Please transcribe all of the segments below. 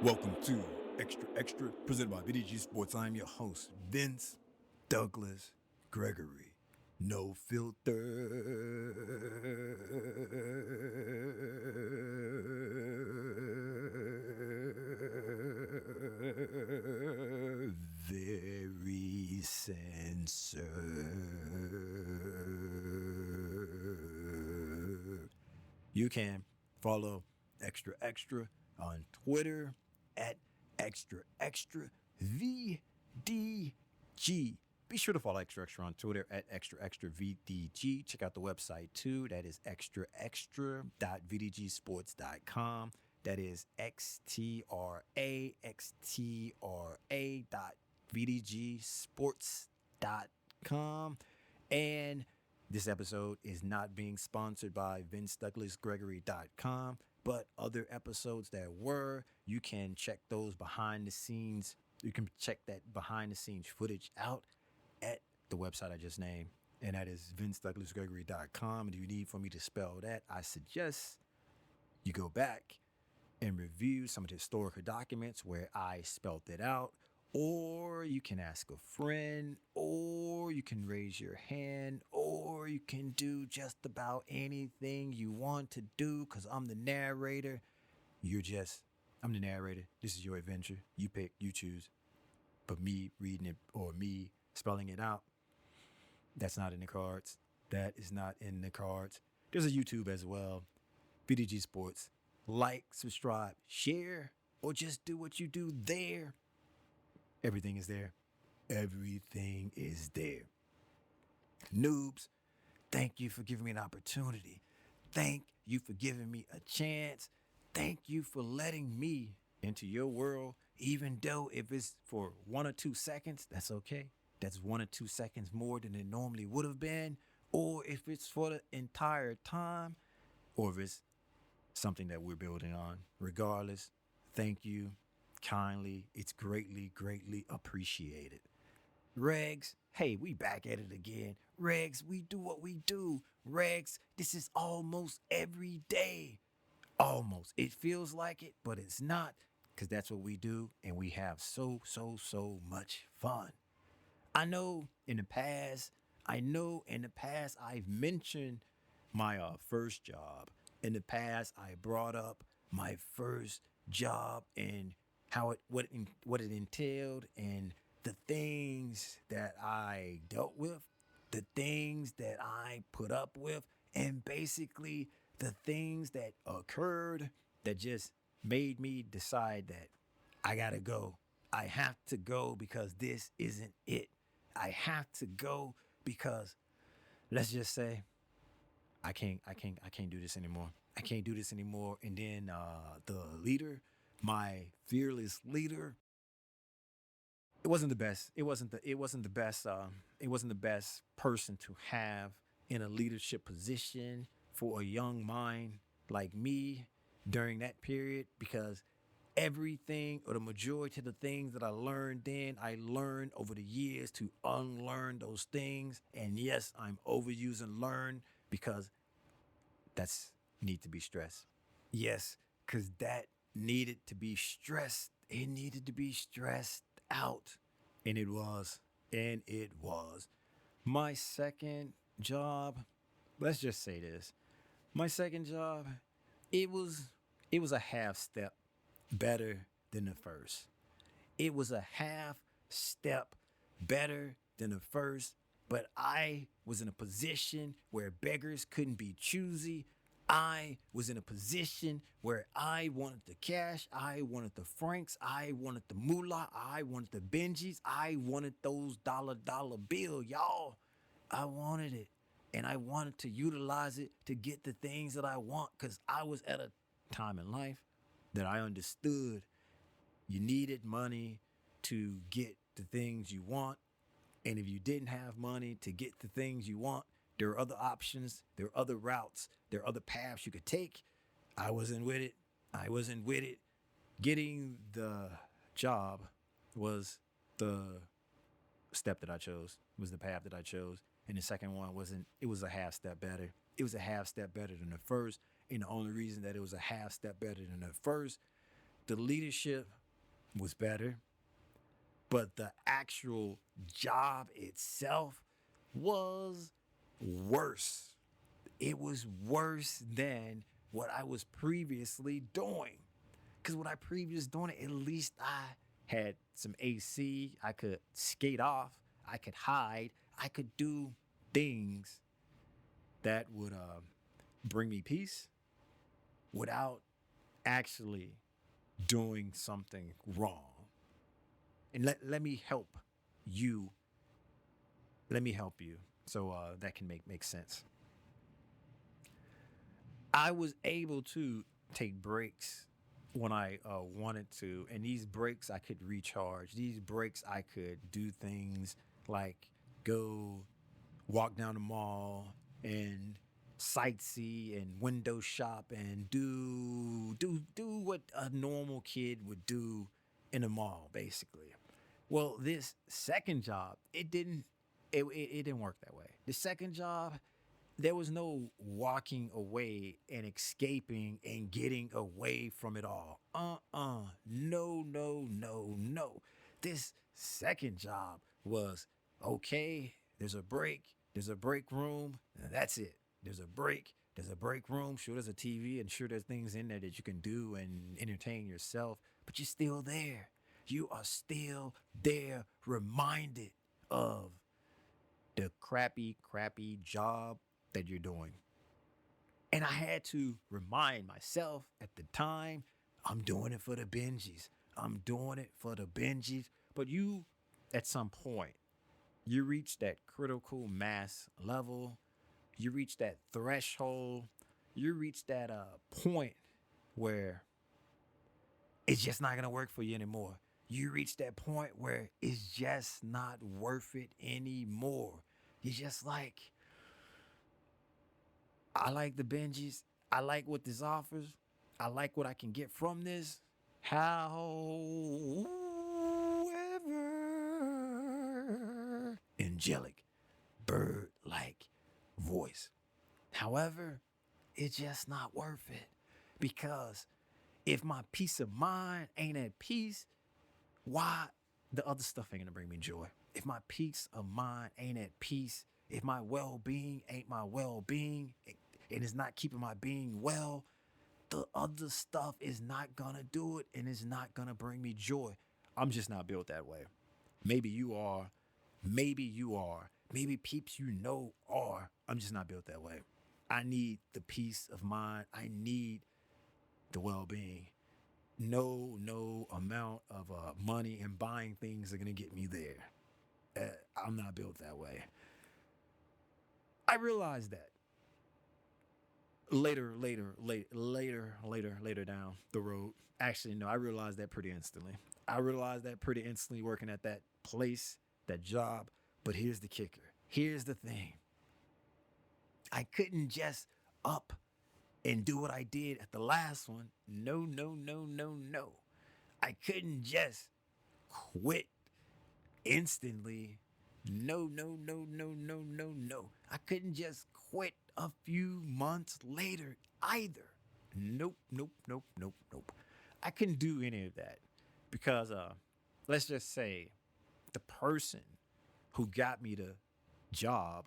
Welcome to Extra, presented by VDG Sports. I'm your host, Vince Douglas Gregory. No filter. Very censored. You can follow Extra on Twitter at Extra VDG. Be sure to follow Extra on Twitter at Extra VDG. Check out the website too. That is extra.vdgsports.com. That is xtra.vdgsports.com. And this episode is not being sponsored by VinceDouglasGregory.com, but other episodes that were, you can check those behind the scenes. You can check that behind the scenes footage out at the website I just named, and that is VinceDouglasGregory.com. And if you need for me to spell that, I suggest you go back and review some of the historical documents where I spelled it out, or you can ask a friend, or you can raise your hand, or you can do just about anything you want to do, because I'm the narrator. I'm the narrator. This is your adventure. You pick, you choose. But me reading it or me spelling it out, that's not in the cards. That is not in the cards. There's a YouTube as well, VDG Sports. Like, subscribe, share, or just do what you do there. Everything is there. Everything is there. Noobs, thank you for giving me an opportunity. Thank you for giving me a chance. Thank you for letting me into your world, even though if it's for 1 or 2 seconds, that's okay. That's 1 or 2 seconds more than it normally would have been. Or if it's for the entire time, or if it's something that we're building on. Regardless, thank you kindly. It's greatly appreciated. Regs, hey, we back at it again. Regs, we do what we do. Regs, this is almost every day. Almost. It feels like it, but it's not, because that's what we do, and we have so much fun. I know in the past I've mentioned my first job. In the past, I brought up my first job and what it entailed, and the things that I dealt with, the things that I put up with, and basically the things that occurred that just made me decide that I gotta go. I have to go because this isn't it. I have to go because, let's just say, I can't do this anymore. I can't do this anymore. And then the leader, my fearless leader, it wasn't the best. It wasn't the best. It wasn't the best person to have in a leadership position for a young mind like me during that period, because everything, or the majority of the things that I learned then, I learned over the years to unlearn those things. And yes, I'm overusing learn because that's need to be stressed. Yes, because that needed to be stressed. It needed to be stressed out. And it was. And it was. My second job, let's just say this. My second job, it was a half step better than the first. It was a half step better than the first, but I was in a position where beggars couldn't be choosy. I was in a position where I wanted the cash, I wanted the francs, I wanted the moolah, I wanted the Benjis, I wanted those dollar bill, y'all. I wanted it, and I wanted to utilize it to get the things that I want, because I was at a time in life that I understood you needed money to get the things you want. And if you didn't have money to get the things you want, there are other options, there are other routes, there are other paths you could take. I wasn't with it. Getting the job was the step that I chose, was the path that I chose. And the second one it was a half step better. It was a half step better than the first. And the only reason that it was a half step better than the first, The leadership was better, but the actual job itself was worse. It was worse than what I was previously doing. Because what I previously doing, at least I had some AC. I could skate off. I could hide. I could do things that would bring me peace without actually doing something wrong. And let me help you. Let me help you so that can make sense. I was able to take breaks when I wanted to, and these breaks I could recharge. These breaks I could do things like go walk down the mall and sightsee and window shop and do what a normal kid would do in a mall, basically. Well, this second job, it didn't work that way. The second job, there was no walking away and escaping and getting away from it all. No, no, no, no. This second job was okay. There's a break room. And that's it. There's a break room. Sure, there's a TV, and sure, there's things in there that you can do and entertain yourself, but you're still there. You are still there, reminded of the crappy job that you're doing. And I had to remind myself at the time, I'm doing it for the Benjis. I'm doing it for the Benjis. But you, at some point, you reach that critical mass level. You reach that threshold. You reach that point where it's just not going to work for you anymore. You reach that point where it's just not worth it anymore. You're just like, I like the Benjis. I like what this offers. I like what I can get from this. However, angelic, bird-like voice. However, it's just not worth it. Because if my peace of mind ain't at peace, why the other stuff ain't gonna bring me joy? If my peace of mind ain't at peace, if my well-being ain't my well-being, and it's not keeping my being well, the other stuff is not gonna do it, and it's not gonna bring me joy. I'm just not built that way. Maybe you are. Maybe you are. Maybe peeps you know are. I'm just not built that way. I need the peace of mind. I need the well-being. No amount of money and buying things are gonna get me there. I'm not built that way. I realized that later down the road. Actually, no, I realized that pretty instantly. I realized that pretty instantly working at that place, that job. But here's the kicker. Here's the thing. I couldn't just up and do what I did at the last one. No. I couldn't just quit instantly. No. I couldn't just quit a few months later either. Nope. I couldn't do any of that because let's just say the person who got me the job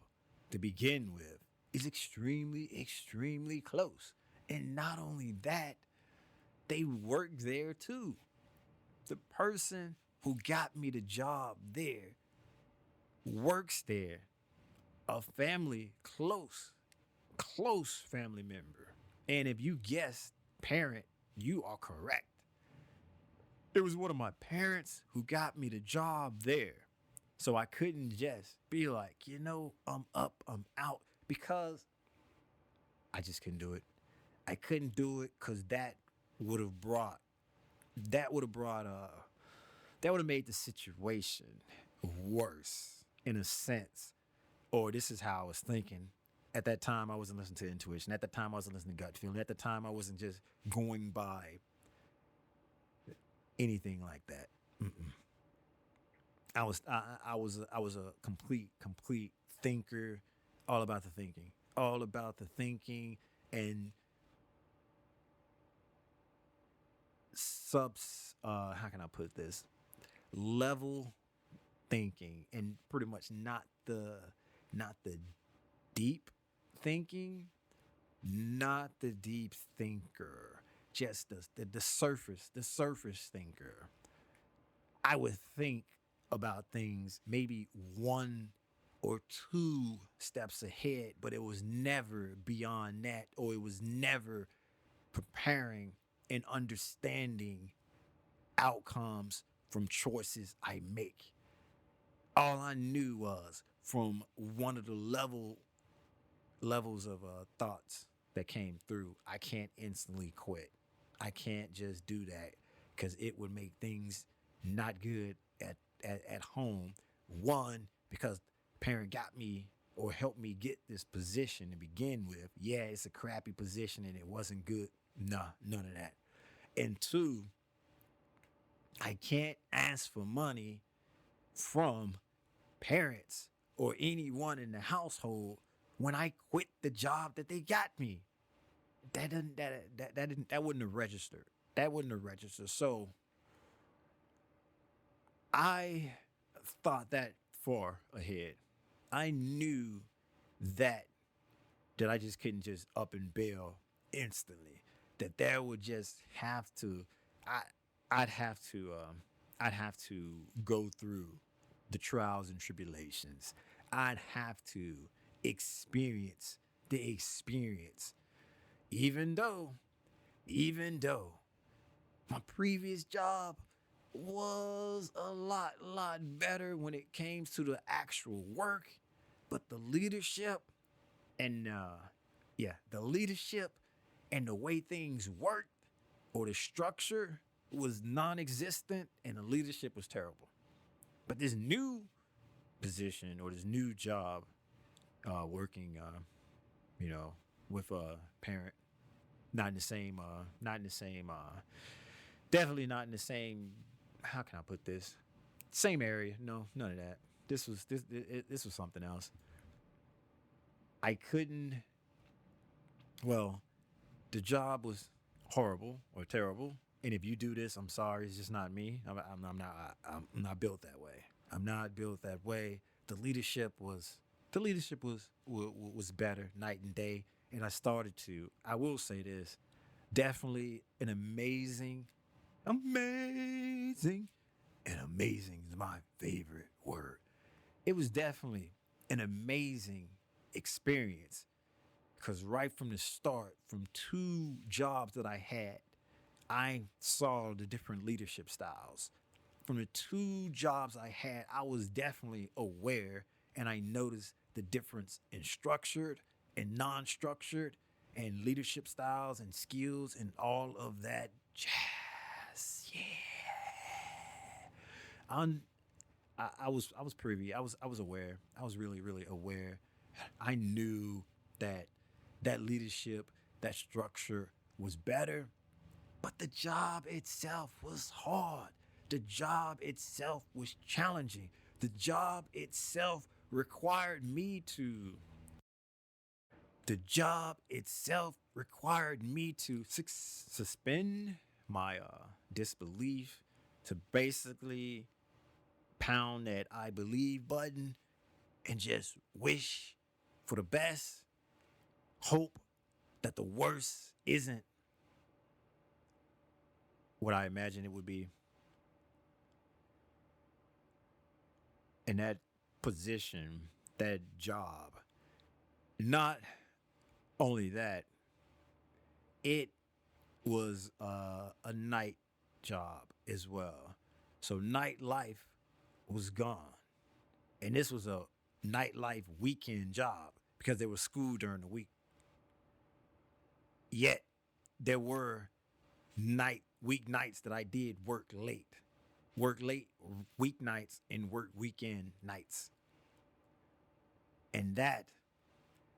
to begin with is extremely close. And not only that, they work there too. The person who got me the job there works there. A family, close family member. And if you guessed parent, you are correct. It was one of my parents who got me the job there. So I couldn't just be like, I'm up, I'm out, because I just couldn't do it. I couldn't do it because that would have made the situation worse in a sense. Or this is how I was thinking. At that time, I wasn't listening to intuition. At the time, I wasn't listening to gut feeling. At the time, I wasn't just going by anything like that. Mm-mm. I was a complete thinker, all about the thinking, and how can I put this, level thinking, and pretty much not the deep thinking, not the deep thinker, just the surface thinker. I would think about things maybe one or two steps ahead, but it was never beyond that, or it was never preparing and understanding outcomes from choices I make. All I knew was from one of the levels of thoughts that came through, I can't instantly quit. I can't just do that because it would make things not good at home. One, because parent got me or helped me get this position to begin with. Yeah, it's a crappy position and it wasn't good. Nah, none of that. And two, I can't ask for money from parents or anyone in the household when I quit the job that they got me. That wouldn't have registered. That wouldn't have registered. So I thought that far ahead. I knew that that I just couldn't just up and bail instantly. That there would just have to I I'd have to I'd have to go through the trials and tribulations. I'd have to experience the experience. Even though, even though my previous job was a lot better when it came to the actual work, but the leadership and the leadership and the way things worked or the structure was non-existent and the leadership was terrible. But this new position or this new job, working, you know, with a parent, not in the same, not in the same, definitely not in the same. How can I put this? Same area? No, none of that. This was something else. I couldn't. Well, the job was horrible or terrible. And if you do this, I'm sorry. It's just not me. I'm not built that way. I'm not built that way. The leadership was better night and day. And I started to. I will say this. Definitely an amazing, and amazing is my favorite word. It was definitely an amazing experience because right from the start, from two jobs that I had, I saw the different leadership styles. From the two jobs I had, I was definitely aware and I noticed the difference in structured and non structured and leadership styles and skills and all of that jazz. Yeah. I'm, I was privy. I was aware. I was really aware. I knew that that leadership, that structure was better, but the job itself was hard. The job itself was challenging. The job itself required me to the job itself required me to suspend my disbelief, to basically pound that I believe button and just wish for the best, hope that the worst isn't what I imagine it would be. In that position, that job, not only that, it was a night job as well. So nightlife was gone. And this was a nightlife weekend job because there was school during the week. Yet there were night weeknights that I did work late weeknights and work weekend nights. And that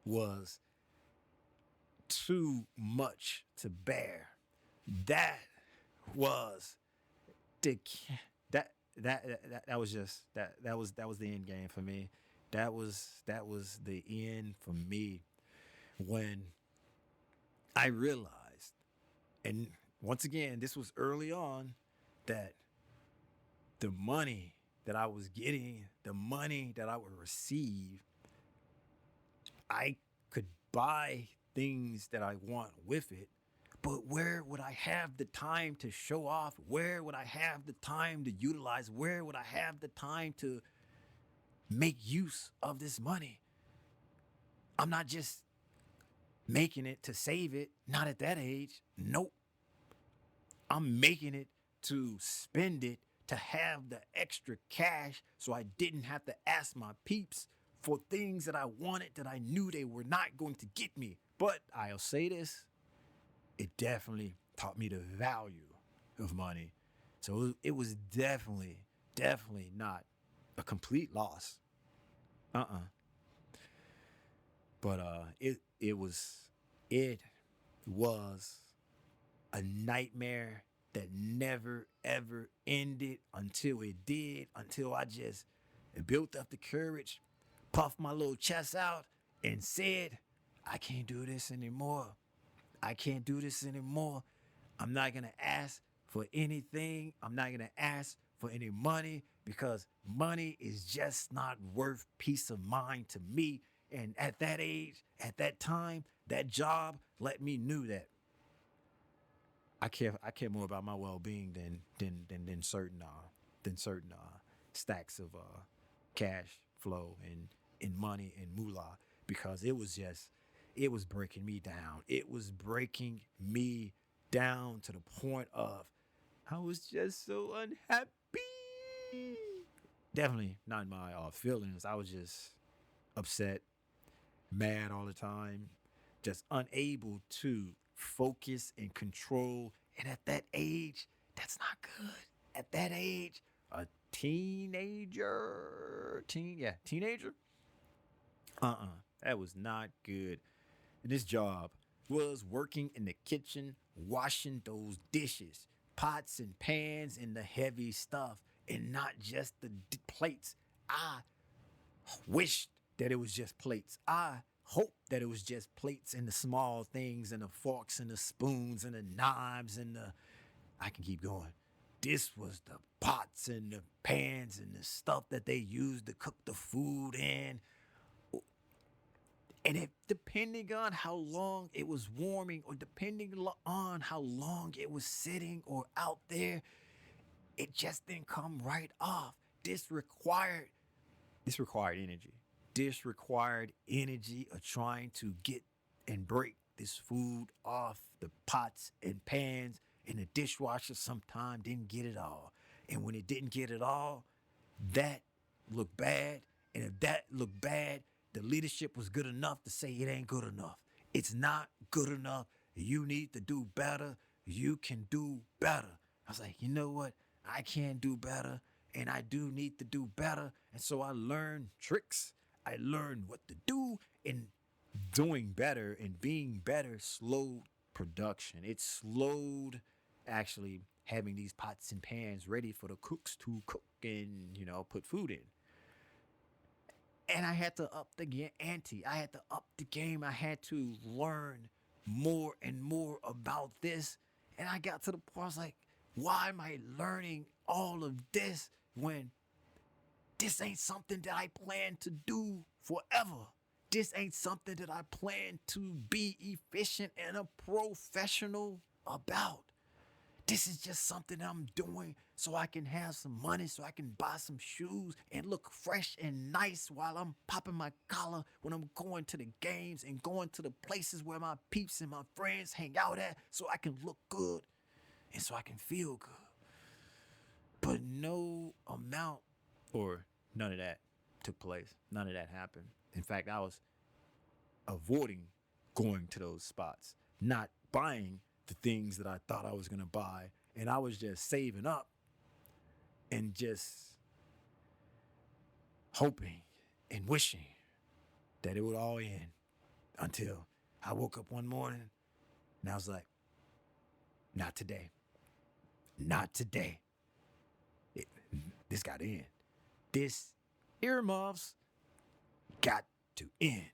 was too much to bear. That was the that was just that was the end game for me. That was the end for me when I realized, and once again, this was early on that the money that I was getting, the money that I would receive, I could buy things that I want with it. But where would I have the time to show off? Where would I have the time to utilize? Where would I have the time to make use of this money? I'm not just making it to save it, not at that age. Nope. I'm making it to spend it to have the extra cash so I didn't have to ask my peeps for things that I wanted that I knew they were not going to get me. But I'll say this, it definitely taught me the value of money. So it was definitely not a complete loss. But it was a nightmare that never ever ended until it did, until I just built up the courage, puffed my little chest out, and said, I can't do this anymore. I can't do this anymore. I'm not going to ask for anything. I'm not going to ask for any money because money is just not worth peace of mind to me. And at that age, at that time, that job let me knew that I care more about my well-being than certain stacks of cash flow and in money and moolah, because it was breaking me down. It was breaking me down to the point of I was just so unhappy. Definitely not in my feelings. I was just upset, mad all the time, just unable to focus and control. And at that age, that's not good. At that age, a teenager, that was not good. And this job was working in the kitchen, washing those dishes, pots and pans and the heavy stuff, and not just the plates. I wished that it was just plates. I hope that it was just plates and the small things and the forks and the spoons and the knives and I can keep going. This was the pots and the pans and the stuff that they used to cook the food in. And depending on how long it was warming or depending on how long it was sitting or out there, it just didn't come right off. This required energy. This required energy of trying to get and break this food off the pots and pans, and the dishwasher sometimes didn't get it all. And when it didn't get it all, that looked bad. And if that looked bad, the leadership was good enough to say it ain't good enough. It's not good enough. You need to do better. You can do better. I was like, you know what? I can do better, and I do need to do better. And so I learned tricks. I learned what to do, and doing better and being better slowed production. It slowed actually having these pots and pans ready for the cooks to cook and, put food in. And I had to up the ante. I had to up the game. I had to learn more and more about this. And I got to the point, I was like, why am I learning all of this when this ain't something that I plan to do forever? This ain't something that I plan to be efficient and a professional about. This is just something I'm doing so I can have some money, so I can buy some shoes and look fresh and nice while I'm popping my collar when I'm going to the games and going to the places where my peeps and my friends hang out at, so I can look good and so I can feel good. But no amount or none of that took place. None of that happened. In fact, I was avoiding going to those spots, not buying the things that I thought I was going to buy. And I was just saving up and just hoping and wishing that it would all end, until I woke up one morning and I was like, not today. Not today. This got to end. This earmuffs got to end.